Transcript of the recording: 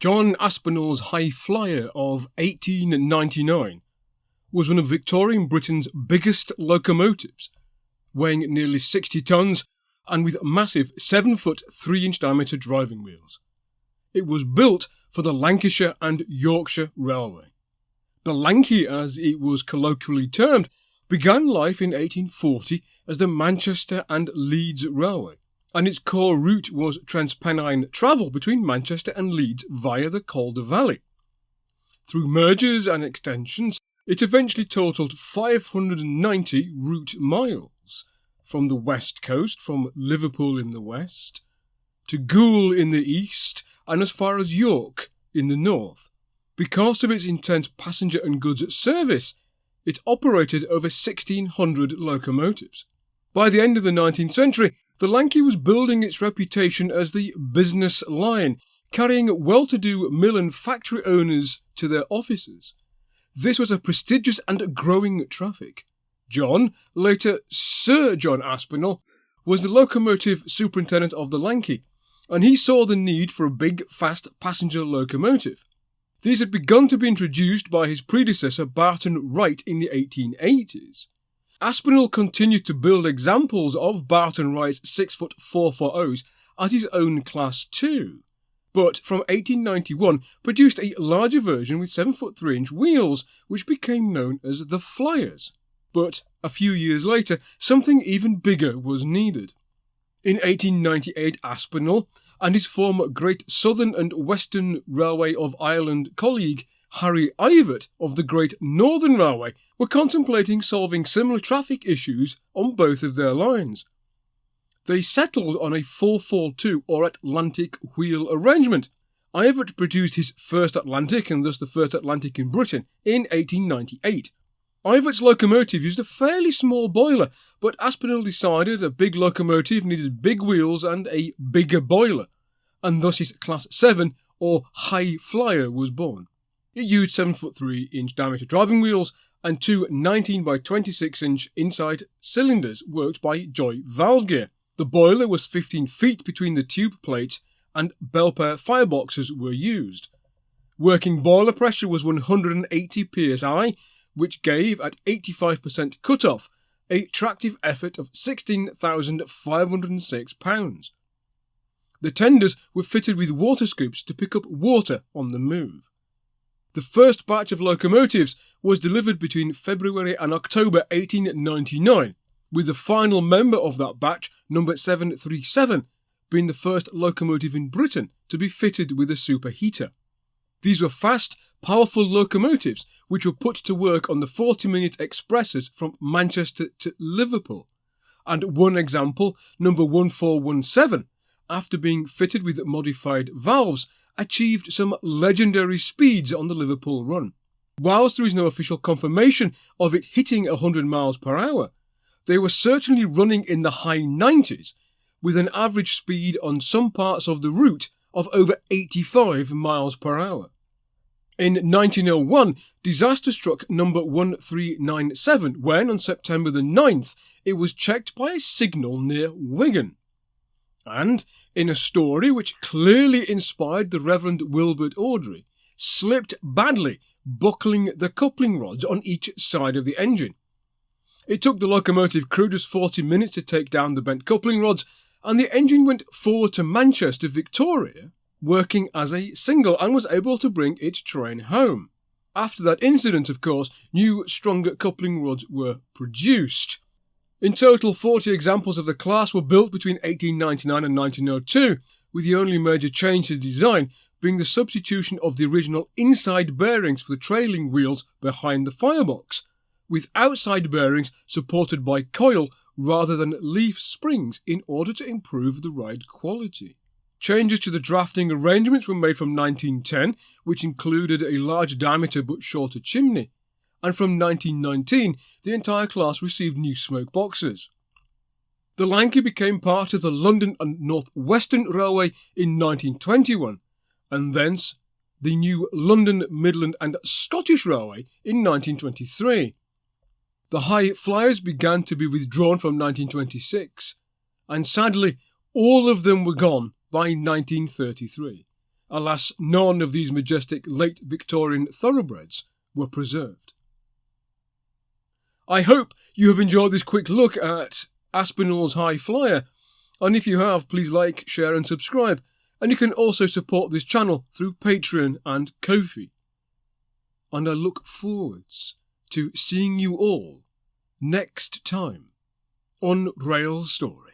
John Aspinalls High Flyer of 1899 was one of Victorian Britain's biggest locomotives, weighing nearly 60 tonnes and with massive 7-foot 3-inch diameter driving wheels. It was built for the Lancashire and Yorkshire Railway. The Lanky, as it was colloquially termed, began life in 1840 as the Manchester and Leeds Railway, and its core route was Transpennine travel between Manchester and Leeds via the Calder Valley. Through mergers and extensions, it eventually totalled 590 route miles, from the west coast, from Liverpool in the west, to Goole in the east, and as far as York in the north. Because of its intense passenger and goods service, it operated over 1,600 locomotives. By the end of the 19th century, the Lanky was building its reputation as the business line, carrying well-to-do mill and factory owners to their offices. This was a prestigious and growing traffic. John, later Sir John Aspinall, was the locomotive superintendent of the Lanky, and he saw the need for a big, fast passenger locomotive. These had begun to be introduced by his predecessor Barton Wright in the 1880s. Aspinall continued to build examples of Barton Wright's 6-foot 440s as his own Class 2, but from 1891 produced a larger version with 7-foot 3-inch wheels, which became known as the Flyers. But a few years later, something even bigger was needed. In 1898, Aspinall and his former Great Southern and Western Railway of Ireland colleague Harry Ivett of the Great Northern Railway were contemplating solving similar traffic issues on both of their lines. They settled on a 442 or Atlantic wheel arrangement. Ivett produced his first Atlantic, and thus the first Atlantic in Britain, in 1898. Ivett's locomotive used a fairly small boiler, but Aspinall decided a big locomotive needed big wheels and a bigger boiler, and thus his Class 7 or High Flyer was born. It used 7-foot 3-inch diameter driving wheels and two 19 by 26-inch inside cylinders worked by joy valve gear. The boiler was 15 feet between the tube plates, and Belpaire fireboxes were used. Working boiler pressure was 180 psi, which gave, at 85% cut-off, a tractive effort of 16,506 pounds. The tenders were fitted with water scoops to pick up water on the move. The first batch of locomotives was delivered between February and October 1899, with the final member of that batch, number 737, being the first locomotive in Britain to be fitted with a superheater. These were fast, powerful locomotives which were put to work on the 40-minute expresses from Manchester to Liverpool. And one example, number 1417, after being fitted with modified valves, achieved some legendary speeds on the Liverpool run. Whilst there is no official confirmation of it hitting 100 miles per hour, they were certainly running in the high 90s, with an average speed on some parts of the route of over 85 miles per hour. In 1901, disaster struck number 1397 when, on September the 9th, it was checked by a signal near Wigan. And, in a story which clearly inspired the Reverend Wilbert Awdry, slipped badly, buckling the coupling rods on each side of the engine. It took the locomotive crew just 40 minutes to take down the bent coupling rods, and the engine went forward to Manchester, Victoria, working as a single, and was able to bring its train home. After that incident, of course, new, stronger coupling rods were produced. In total, 40 examples of the class were built between 1899 and 1902, with the only major change to design being the substitution of the original inside bearings for the trailing wheels behind the firebox, with outside bearings supported by coil rather than leaf springs in order to improve the ride quality. Changes to the drafting arrangements were made from 1910, which included a large diameter but shorter chimney, and from 1919 the entire class received new smoke boxes. The Lanky became part of the London and North Western Railway in 1921, and thence the new London, Midland and Scottish Railway in 1923. The High Flyers began to be withdrawn from 1926, and sadly all of them were gone by 1933. Alas, none of these majestic late Victorian thoroughbreds were preserved. I hope you have enjoyed this quick look at Aspinalls High Flyer, and if you have, please like, share and subscribe, and you can also support this channel through Patreon and Ko-fi. And I look forwards to seeing you all next time on Rail Story.